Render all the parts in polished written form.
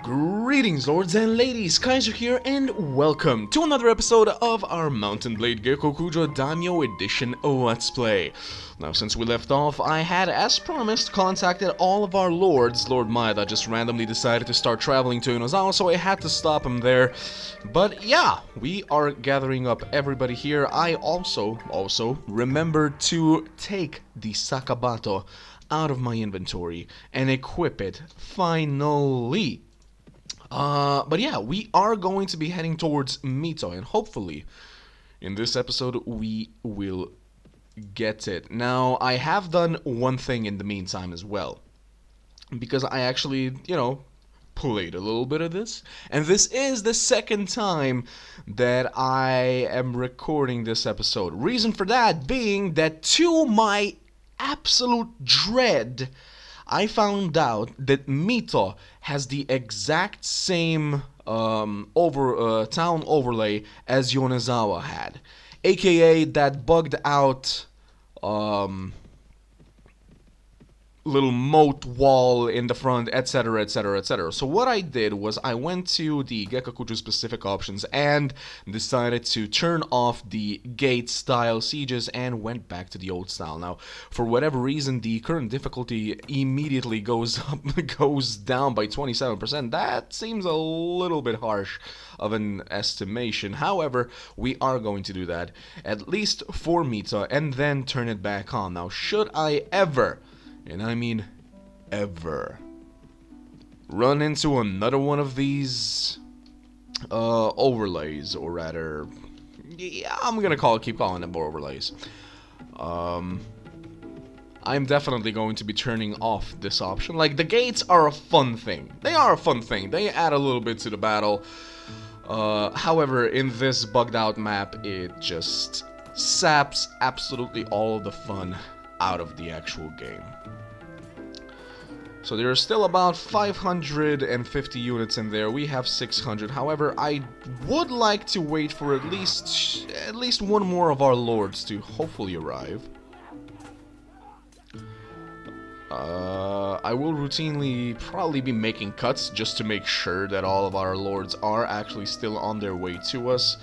Greetings, lords and ladies, Kaiser here, and welcome to another episode of our Mountain Blade Gekokujo Daimyo Edition Let's Play. Now, since we left off, I had, as promised, contacted all of our lords. Lord Maeda just randomly decided to start traveling to Inozawa, so I had to stop him there. But yeah, we are gathering up everybody here. I also remembered to take the Sakabato out of my inventory and equip it, finally. But yeah, we are going to be heading towards Mito, and hopefully, in this episode, we will get it. Now, I have done one thing in the meantime as well, because I actually, played a little bit of this, and this is the second time that I am recording this episode. Reason for that being that, to my absolute dread, I found out that Mito has the exact same town overlay as Yonezawa had, aka that bugged out little moat wall in the front, etc, etc, etc. So what I did was I went to the Gekokujo specific options and decided to turn off the gate style sieges and went back to the old style. Now, for whatever reason, the current difficulty immediately goes down by 27%. That seems a little bit harsh of an estimation. However, we are going to do that, at least for Mita, and then turn it back on. Now, should I ever, and I mean ever, run into another one of these overlays, or rather, yeah, I'm gonna keep calling them overlays. I'm definitely going to be turning off this option. Like, the gates are a fun thing. They are a fun thing. They add a little bit to the battle. However, in this bugged out map, it just saps absolutely all of the fun out of the actual game. So there are still about 550 units in there. We have 600. However, I would like to wait for at least one more of our lords to hopefully arrive. I will routinely probably be making cuts just to make sure that all of our lords are actually still on their way to us.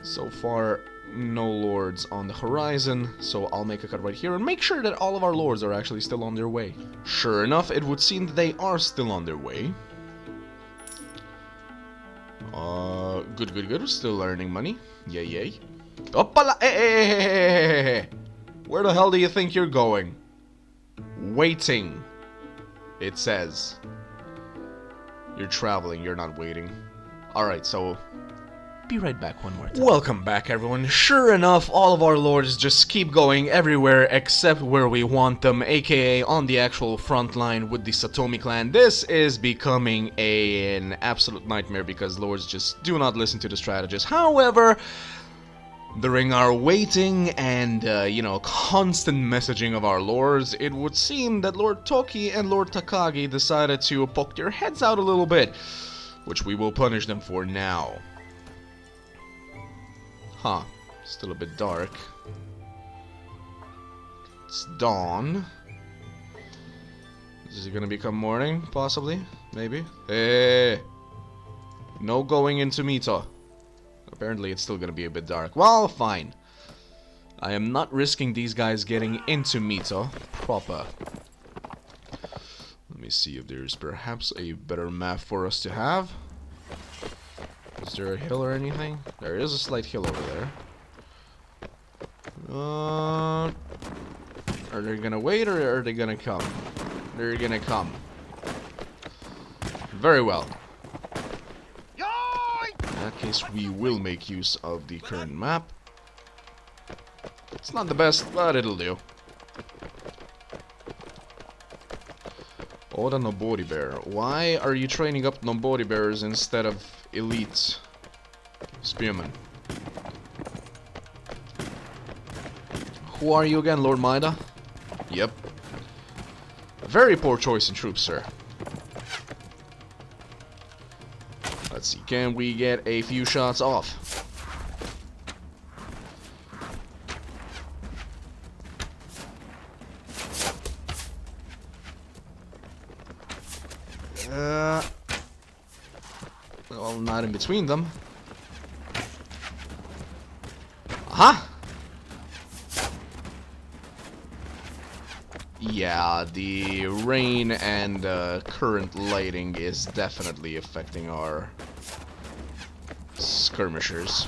So far, no lords on the horizon, so I'll make a cut right here and make sure that all of our lords are actually still on their way. Sure enough, it would seem that they are still on their way. Good. Still earning money. Yay. Oppala! Hey. Where the hell do you think you're going? Waiting, it says. You're traveling, you're not waiting. Alright, so be right back one more time. Welcome back, everyone. Sure enough, all of our lords just keep going everywhere except where we want them, aka on the actual front line with the Satomi clan. This is becoming an absolute nightmare because lords just do not listen to the strategists. However, during our waiting and, constant messaging of our lords, it would seem that Lord Toki and Lord Takagi decided to poke their heads out a little bit, which we will punish them for now. Huh. Still a bit dark. It's dawn. Is it gonna become morning? Possibly? Maybe? Hey! No going into Mito. Apparently it's still gonna be a bit dark. Well, fine. I am not risking these guys getting into Mito proper. Let me see if there's perhaps a better map for us to have. Is there a hill or anything? There is a slight hill over there. Are they gonna wait or are they gonna come? They're gonna come. Very well. In that case, we will make use of the current map. It's not the best, but it'll do. Oda Nobori Bear. Why are you training up Nobori Bears instead of elite spearmen? Who are you again, Lord Maeda? Yep. A very poor choice in troops, sir. Let's see, can we get a few shots off? Well, not in between them. Aha! Yeah, the rain and current lighting is definitely affecting our skirmishers.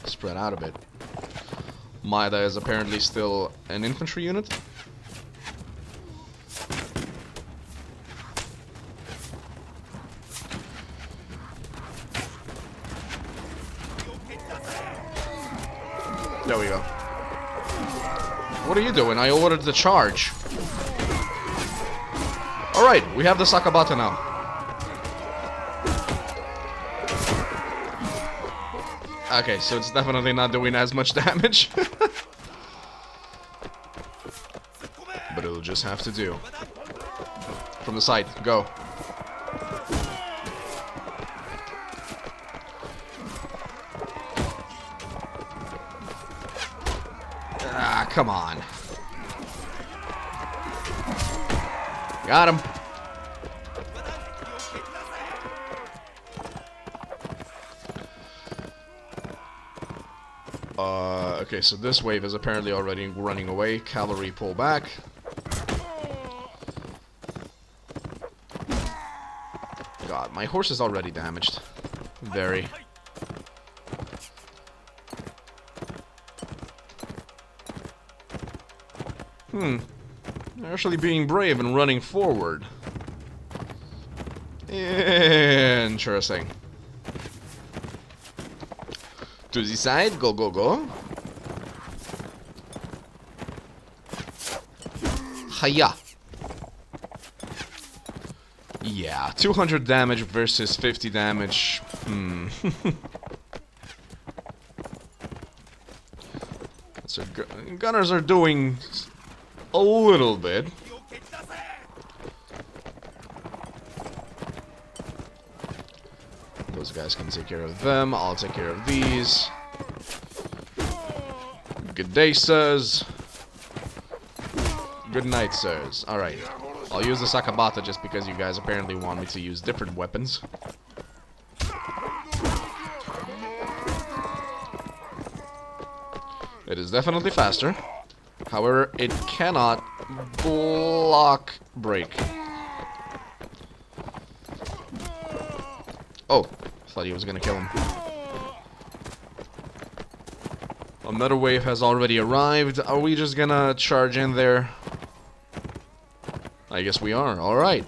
Spread out a bit. Maida is apparently still an infantry unit. There we go. What are you doing? I ordered the charge. Alright, we have the Sakabata now. Okay, so it's definitely not doing as much damage. But it'll just have to do. From the side, go. Ah, come on. Got him. Okay, so this wave is apparently already running away. Cavalry pull back. God, my horse is already damaged. Very. Actually being brave and running forward. Interesting. To the side, go, go, go. Hiya. Yeah, 200 damage versus 50 damage. So gunners are doing a little bit. Those guys can take care of them. I'll take care of these. Good day, sirs. Good night, sirs. Alright. I'll use the Sakabata just because you guys apparently want me to use different weapons. It is definitely faster. However, it cannot block break. Oh, thought he was gonna kill him. Another wave has already arrived. Are we just gonna charge in there? I guess we are. Alright.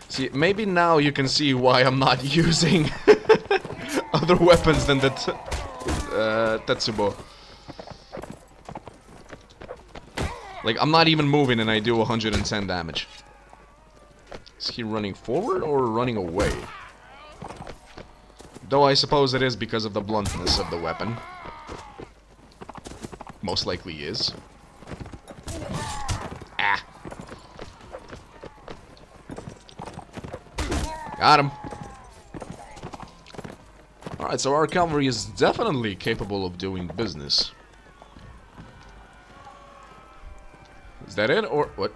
See, maybe now you can see why I'm not using other weapons than the Tetsubo. Like, I'm not even moving and I do 110 damage. Is he running forward or running away? Though I suppose it is because of the bluntness of the weapon. Most likely is. Ah. Got him. Alright, so our cavalry is definitely capable of doing business. Is that it, or what?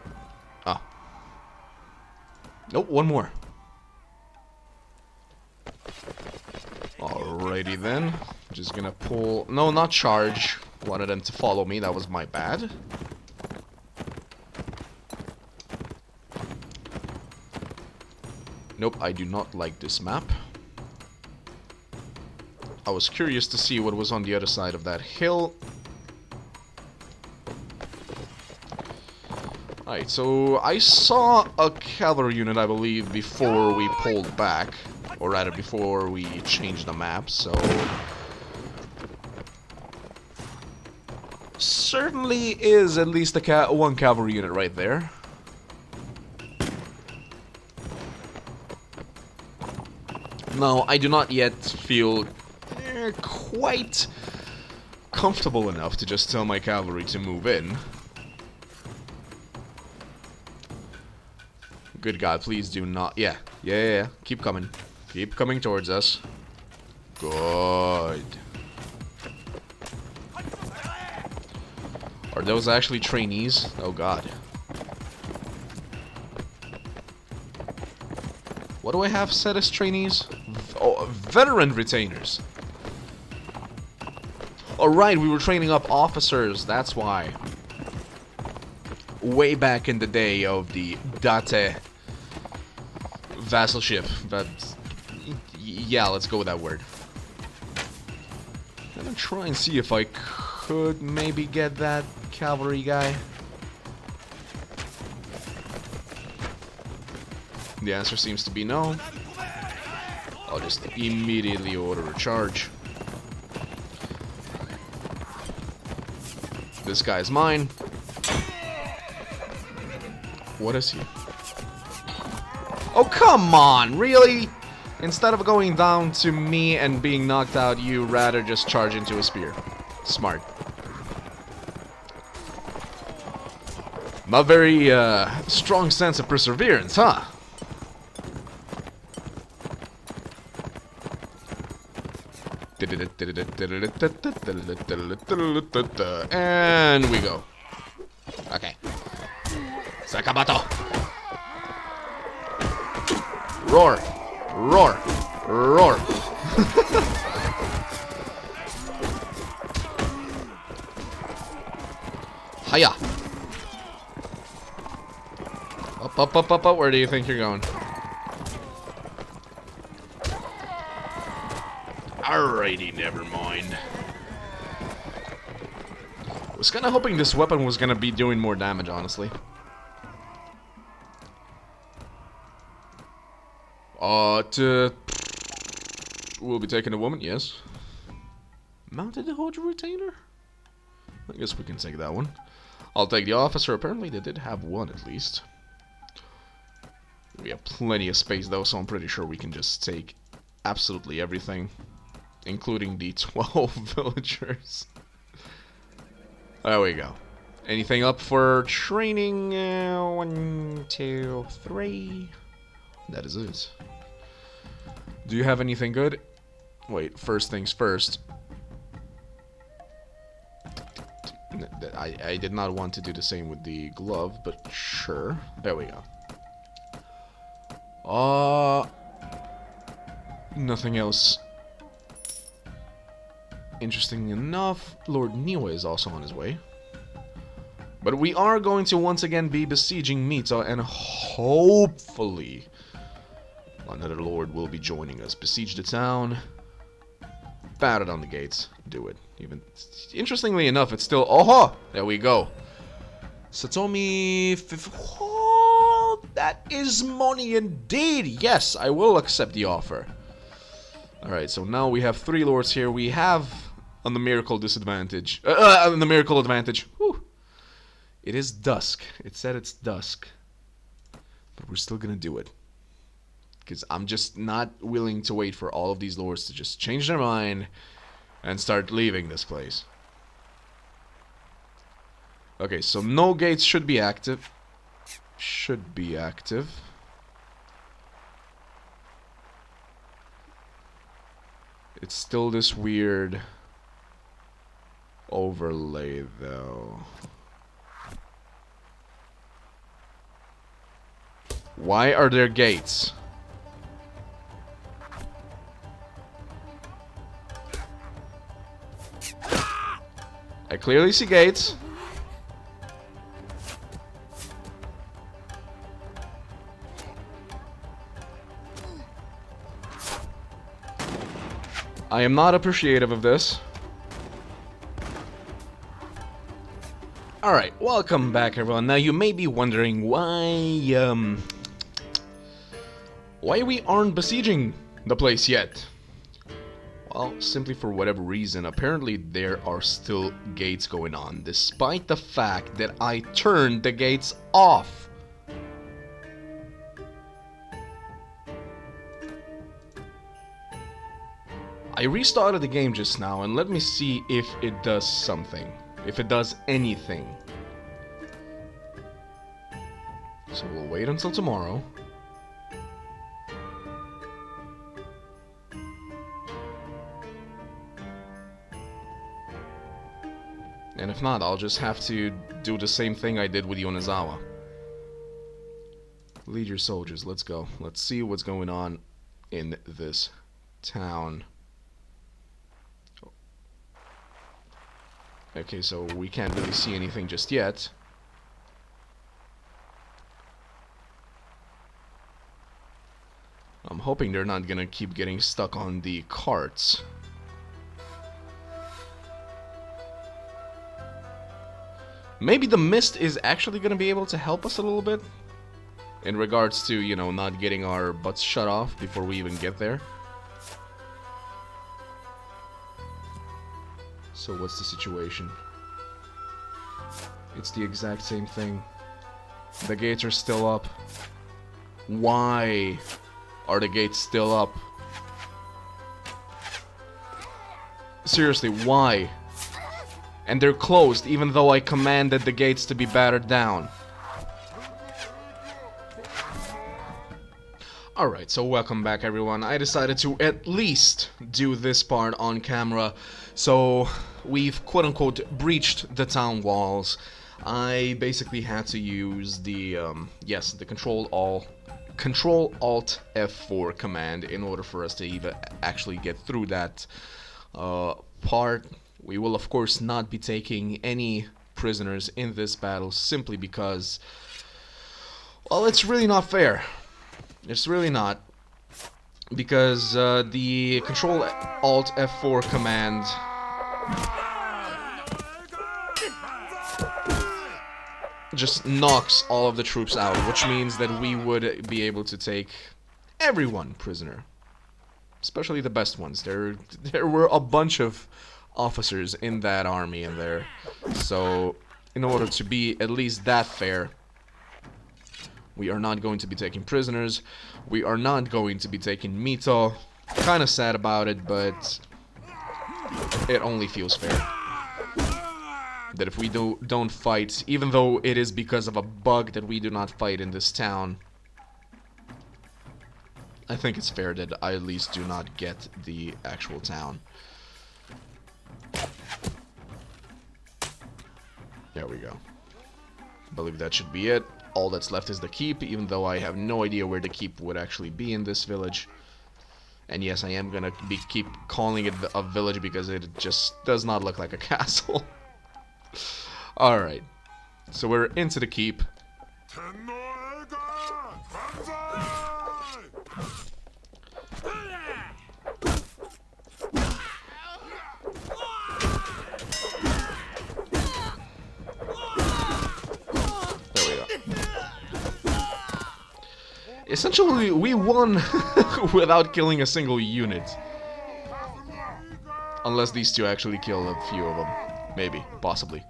Ah. Nope, one more. Alrighty then. Just gonna pull... No, not charge. Wanted them to follow me, that was my bad. Nope, I do not like this map. I was curious to see what was on the other side of that hill. Alright, so I saw a cavalry unit, I believe, before we pulled back. Or rather, before we changed the map, so... Certainly is at least a one cavalry unit right there. No, I do not yet feel quite comfortable enough to just tell my cavalry to move in. Good God, please do not... Yeah, keep coming. Keep coming towards us. Good. Are those actually trainees? Oh god. What do I have set as trainees? Oh, veteran retainers. Alright, we were training up officers, that's why. Way back in the day of the Date vassalship. But yeah, let's go with that word. I'm gonna try and see if I could maybe get that cavalry guy. The answer seems to be no. I'll just immediately order a charge. This guy's mine. What is he? Oh, come on! Really? Instead of going down to me and being knocked out, you rather just charge into a spear. Smart. Not very, strong sense of perseverance, huh? And we go. Okay. Sakabato. Roar. Roar. Roar. Hiya. Up, up, up, up, up. Where do you think you're going? Alrighty, never mind. I was kind of hoping this weapon was going to be doing more damage, honestly. We'll be taking a woman, yes. Mounted the Hojo retainer? I guess we can take that one. I'll take the officer. Apparently they did have one at least. We have plenty of space though, so I'm pretty sure we can just take absolutely everything. Including the 12 villagers. There we go. Anything up for training? 1, 2, 3. That is it. Do you have anything good? Wait, first things first. I did not want to do the same with the glove, but sure. There we go. Nothing else interesting enough. Lord Niwa is also on his way. But we are going to once again be besieging Mita, and hopefully another lord will be joining us. Besiege the town. Batter on the gates. Do it. Even interestingly enough, it's still... Oh, there we go. Satomi... Oh, that is money indeed. Yes, I will accept the offer. Alright, so now we have 3 lords here. We have on the miracle disadvantage. On the miracle advantage. Whew. It is dusk. It said it's dusk. But we're still gonna do it. Because I'm just not willing to wait for all of these lords to just change their mind and start leaving this place. Okay, so no gates should be active. Should be active. It's still this weird overlay though. Why are there gates? I clearly see gates. I am not appreciative of this. Alright, welcome back everyone. Now you may be wondering why we aren't besieging the place yet. Well, simply for whatever reason, apparently there are still gates going on, despite the fact that I turned the gates off. I restarted the game just now, and let me see if it does something. If it does anything. So we'll wait until tomorrow. And if not, I'll just have to do the same thing I did with Yonezawa. Lead your soldiers, let's go. Let's see what's going on in this town. Okay, so we can't really see anything just yet. I'm hoping they're not gonna keep getting stuck on the carts. Maybe the mist is actually gonna be able to help us a little bit in regards to, you know, not getting our butts shut off before we even get there. So what's the situation? It's the exact same thing. The gates are still up. Why are the gates still up? Seriously, why? And they're closed even though I commanded the gates to be battered down. Alright, so welcome back everyone. I decided to at least do this part on camera. So we've quote-unquote breached the town walls. I basically had to use the, yes, the Control-Alt F4 command in order for us to even actually get through that part. We will of course not be taking any prisoners in this battle simply because, well, it's really not fair. It's really not. Because the Control-Alt F4 command just knocks all of the troops out, which means that we would be able to take everyone prisoner. Especially the best ones. There were a bunch of officers in that army in there. So, in order to be at least that fair, we are not going to be taking prisoners. We are not going to be taking Mito. Kinda sad about it, but it only feels fair. That if we don't fight, even though it is because of a bug that we do not fight in this town, I think it's fair that I at least do not get the actual town. There we go. I believe that should be it. All that's left is the keep, even though I have no idea where the keep would actually be in this village. And yes, I am gonna keep calling it a village because it just does not look like a castle. Alright, so we're into the keep. Essentially, we won without killing a single unit. Unless these two actually kill a few of them. Maybe. Possibly.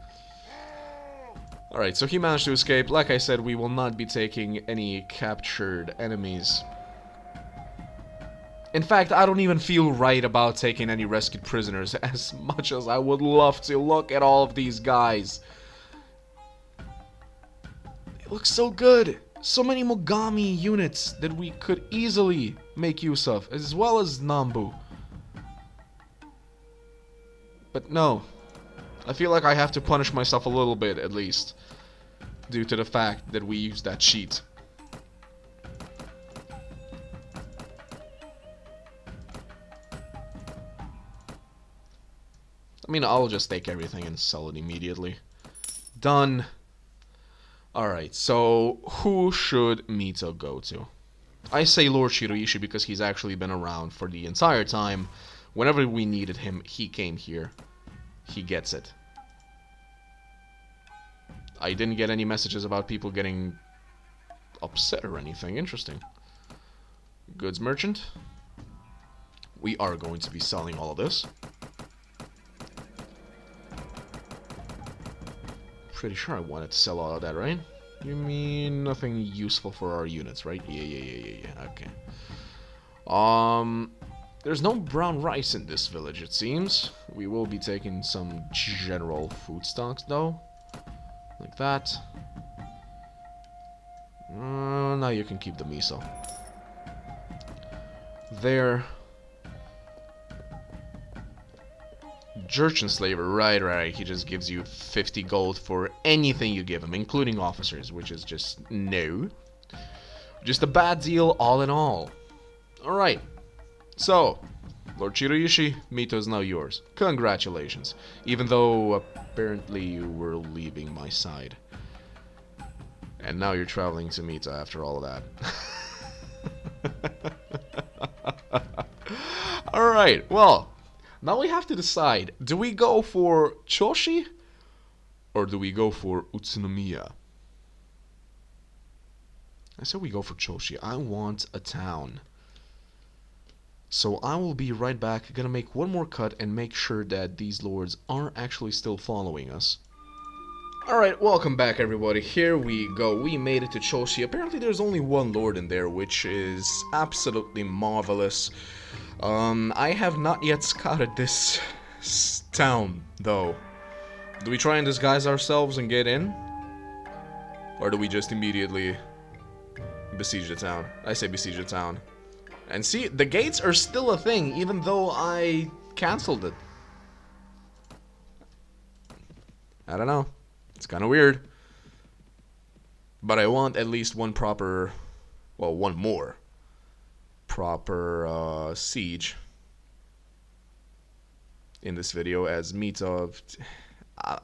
Alright, so he managed to escape. Like I said, we will not be taking any captured enemies. In fact, I don't even feel right about taking any rescued prisoners, as much as I would love to. Look at all of these guys. They look so good. So many Mogami units that we could easily make use of, as well as Nambu. But no. I feel like I have to punish myself a little bit, at least. Due to the fact that we used that cheat. I mean, I'll just take everything and sell it immediately. Done. Alright, so who should Mito go to? I say Lord Shiroishi because he's actually been around for the entire time. Whenever we needed him, he came here. He gets it. I didn't get any messages about people getting upset or anything. Interesting. Goods merchant. We are going to be selling all of this. Pretty sure I wanted to sell all of that, right? You mean nothing useful for our units, right? Yeah. Okay. There's no brown rice in this village, it seems. We will be taking some general food stocks, though. Like that. Now you can keep the miso. There. Jurchen slaver, right. He just gives you 50 gold for anything you give him, including officers, which is just no. Just a bad deal all in all. Alright, so, Lord Shiroishi, Mito is now yours. Congratulations. Even though apparently you were leaving my side. And now you're traveling to Mito after all of that. Alright, well, now we have to decide. Do we go for Choshi? Or do we go for Utsunomiya? I said we go for Choshi. I want a town. So I will be right back. Gonna make one more cut and make sure that these lords are actually still following us. Alright, welcome back everybody. Here we go. We made it to Choshi. Apparently there's only one lord in there, which is absolutely marvelous. I have not yet scouted this town, though. Do we try and disguise ourselves and get in? Or do we just immediately besiege the town? I say besiege the town. And see, the gates are still a thing, even though I cancelled it. I don't know. It's kind of weird. But I want at least one proper... well, one more proper siege in this video as Mito.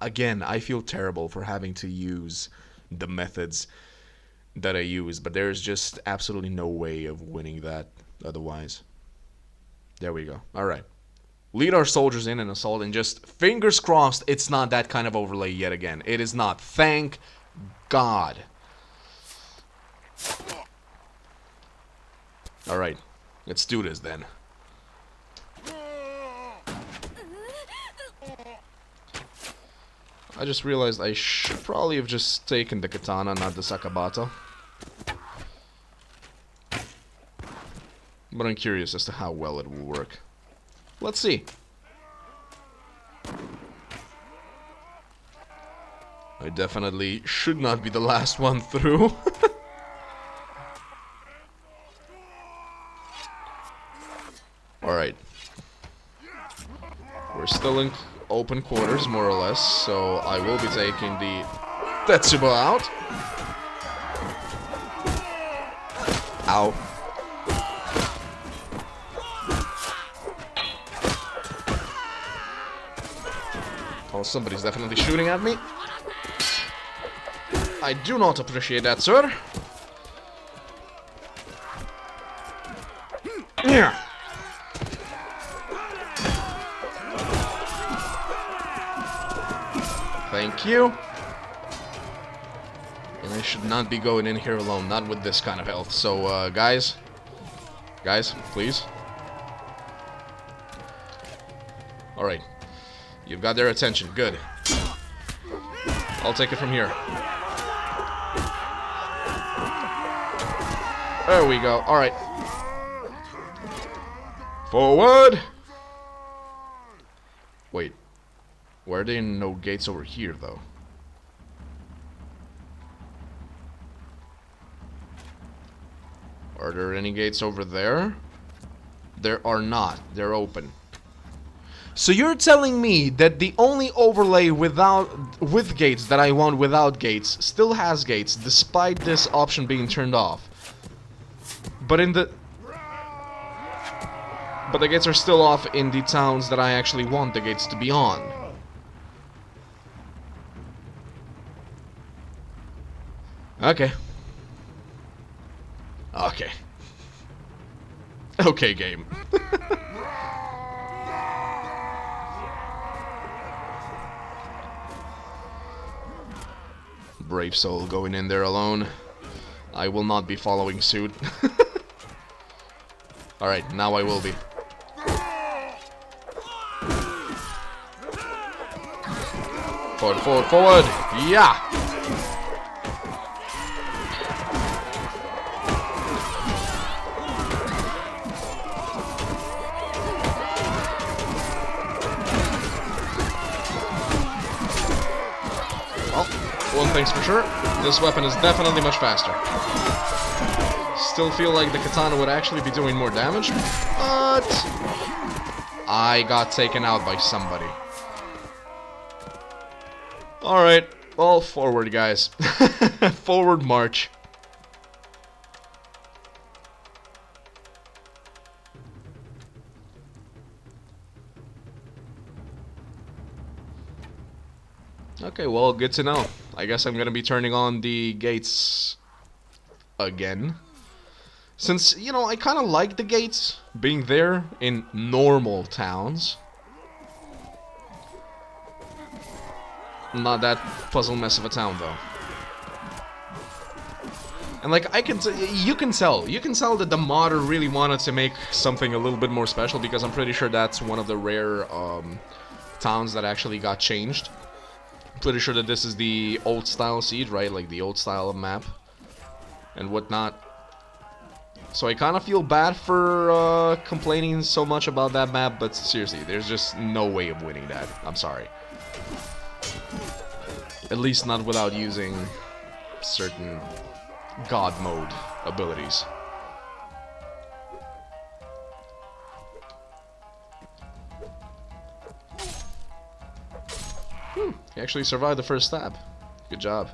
Again, I feel terrible for having to use the methods that I use, but there's just absolutely no way of winning that otherwise. There we go. Alright. Lead our soldiers in an assault and just fingers crossed it's not that kind of overlay yet again. It is not. Thank God. Alright. Let's do this then. I just realized I should probably have just taken the katana, not the sakabata. But I'm curious as to how well it will work. Let's see. I definitely should not be the last one through. Alright. We're still in open quarters, more or less, so I will be taking the Tetsuba out. Ow. Oh, somebody's definitely shooting at me. I do not appreciate that, sir. Yeah. Thank you. And I should not be going in here alone, not with this kind of health. So, guys, please. Alright. You've got their attention. Good. I'll take it from here. There we go. Alright. Forward! Wait. Why are there no gates over here, though? Are there any gates over there? There are not. They're open. So you're telling me that the only overlay with gates that I want without gates still has gates, despite this option being turned off. But the gates are still off in the towns that I actually want the gates to be on. Okay. Okay. Okay, game. Brave soul going in there alone. I will not be following suit. Alright, now I will be. Forward, forward, forward! Yeah! One thing's for sure, this weapon is definitely much faster. Still feel like the katana would actually be doing more damage, but I got taken out by somebody. Alright, well, forward, guys. Forward march. Okay, well, good to know. I guess I'm gonna be turning on the gates again. Since, you know, I kind of like the gates being there in normal towns. Not that puzzle mess of a town, though. And, like, you can tell that the modder really wanted to make something a little bit more special, because I'm pretty sure that's one of the rare towns that actually got changed. I'm pretty sure that this is the old style seed, right? Like the old style of map and whatnot. So I kind of feel bad for complaining so much about that map, but seriously, there's just no way of winning that. I'm sorry. At least not without using certain God mode abilities. He actually survived the first stab. Good job.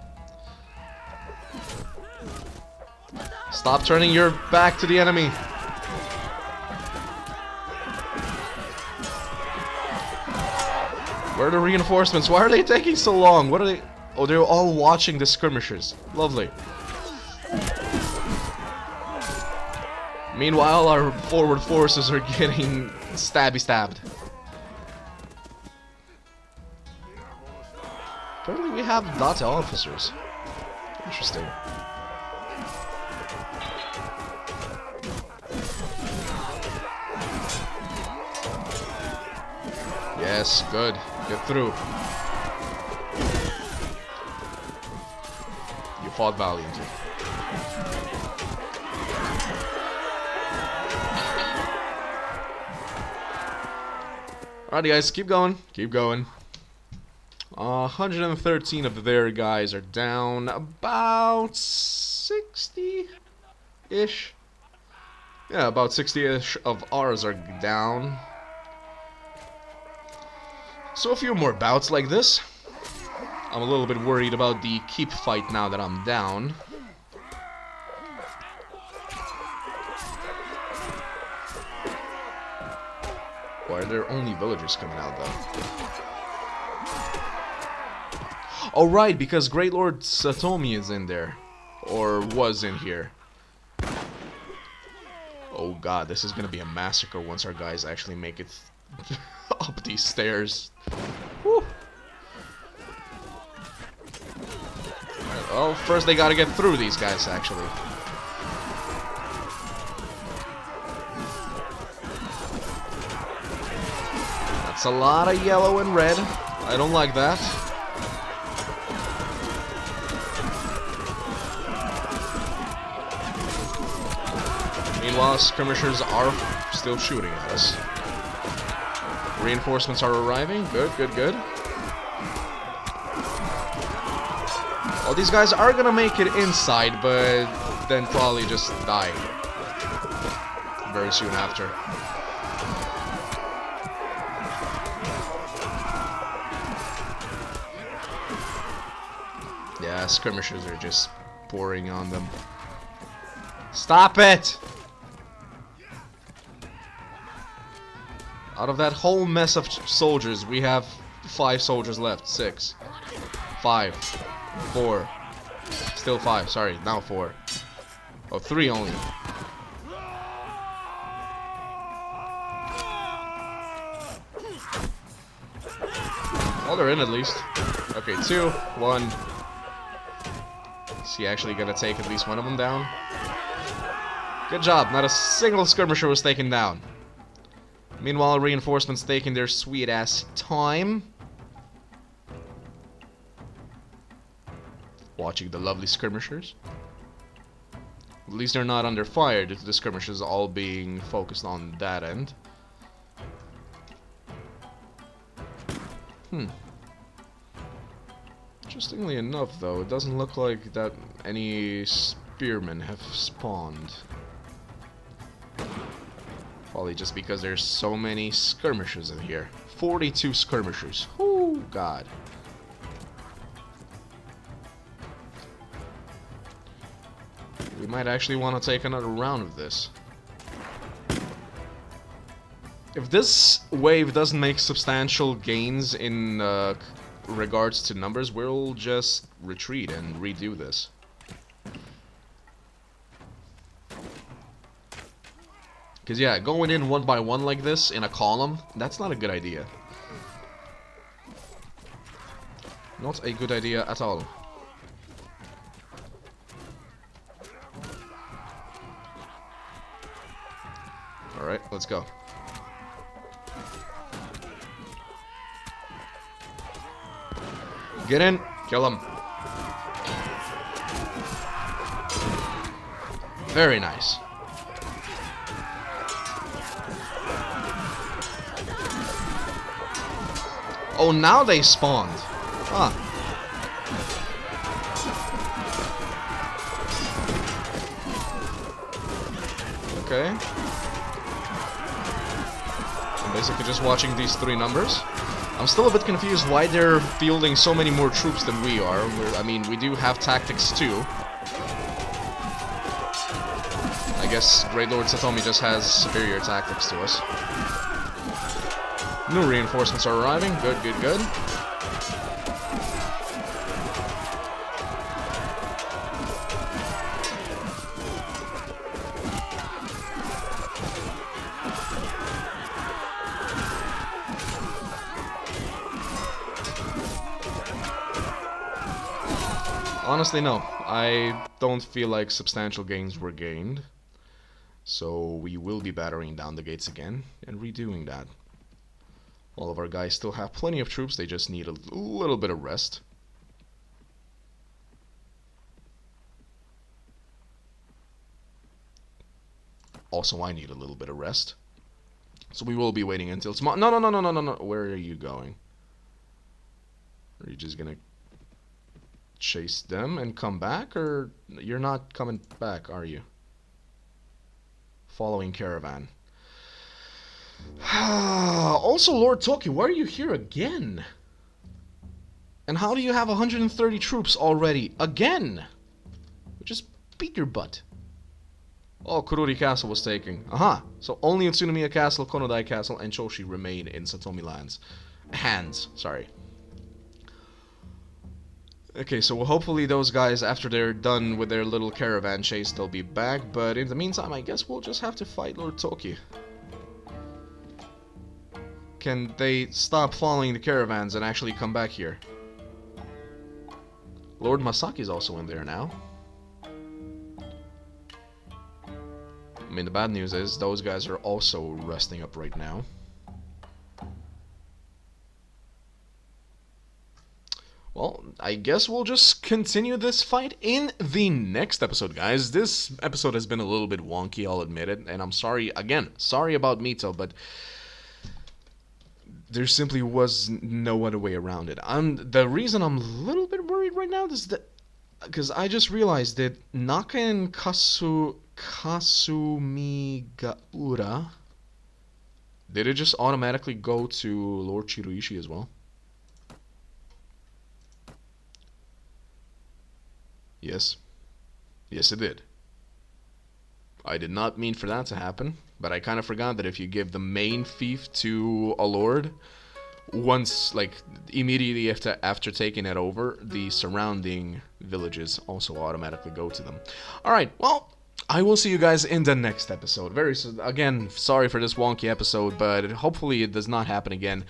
Stop turning your back to the enemy. Where are the reinforcements? Why are they taking so long? What are they... Oh, they're all watching the skirmishers. Lovely. Meanwhile, our forward forces are getting stabbed. Apparently we have Date officers. Interesting. Yes, good. Get through. You fought valiantly. Alrighty, guys, keep going. Keep going. 113 of their guys are down. About 60-ish. Yeah, about 60-ish of ours are down. So a few more bouts like this. I'm a little bit worried about the keep fight now that I'm down. Why are there only villagers coming out, though? Oh, right, because Great Lord Satomi is in there. Or was in here. Oh god, this is gonna be a massacre once our guys actually make it up these stairs. Whew. Right, well, first they gotta get through these guys, actually. That's a lot of yellow and red. I don't like that. Meanwhile, skirmishers are still shooting at us. Reinforcements are arriving. Good, good, good. Well, these guys are gonna make it inside, but then probably just die very soon after. Yeah, skirmishers are just pouring on them. Stop it! Out of that whole mess of soldiers, we have 5 soldiers left. 6. 5. 4. Still 5. Sorry, now 4. Oh, 3 only. Well, they're in at least. Okay, 2. 1. Is he actually gonna take at least one of them down? Good job. Not a single skirmisher was taken down. Meanwhile, reinforcements taking their sweet-ass time. Watching the lovely skirmishers. At least they're not under fire due to the skirmishers all being focused on that end. Interestingly enough, though, it doesn't look like that any spearmen have spawned. Probably just because there's so many skirmishers in here. 42 skirmishers. Oh, God. might actually want to take another round of this. If this wave doesn't make substantial gains in regards to numbers, we'll just retreat and redo this. Because yeah, going in one by one like this in a column, that's not a good idea. Not a good idea at all. Alright, let's go. Get in, kill him. Very nice. Oh, now they spawned. Huh. Okay. I'm basically just watching these three numbers. I'm still a bit confused why they're fielding so many more troops than we are. I mean, we do have tactics too. I guess Great Lord Satomi just has superior tactics to us. New reinforcements are arriving. Good, good, good. Honestly, no. I don't feel like substantial gains were gained. So we will be battering down the gates again and redoing that. All of our guys still have plenty of troops, they just need a little bit of rest. Also, I need a little bit of rest. So we will be waiting until tomorrow. No, no, no, no, no, no, no. Where are you going? Are you just gonna chase them and come back? Or you're not coming back, are you? Following caravan. Also, Lord Tokyo, why are you here again? And how do you have 130 troops already? Again? Just beat your butt. Oh, Kurori Castle was taken. Aha. So only Utsunomiya Castle, Konodai Castle, and Choshi remain in Satomi hands. Sorry. Okay, so hopefully those guys, after they're done with their little caravan chase, they'll be back. But in the meantime, I guess we'll just have to fight Lord Tokyo. Can they stop following the caravans and actually come back here? Lord Masaki's also in there now. I mean, the bad news is those guys are also resting up right now. Well, I guess we'll just continue this fight in the next episode, guys. This episode has been a little bit wonky, I'll admit it. And I'm sorry, again, sorry about Mito, but there simply was no other way around it. The reason I'm a little bit worried right now is that because I just realized that Naka and Kasumigaura, did it just automatically go to Lord Chiruishi as well? Yes. Yes, it did. I did not mean for that to happen, but I kind of forgot that if you give the main fief to a lord, once, like, immediately after taking it over, the surrounding villages also automatically go to them. Alright, well, I will see you guys in the next episode. Again, sorry for this wonky episode, but hopefully it does not happen again.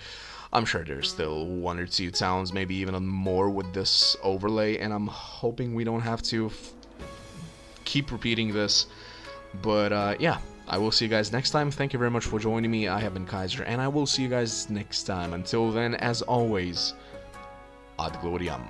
I'm sure there's still one or two towns, maybe even more with this overlay, and I'm hoping we don't have to keep repeating this. But yeah, I will see you guys next time. Thank you very much for joining me. I have been Kaiser, and I will see you guys next time. Until then, as always, ad gloriam.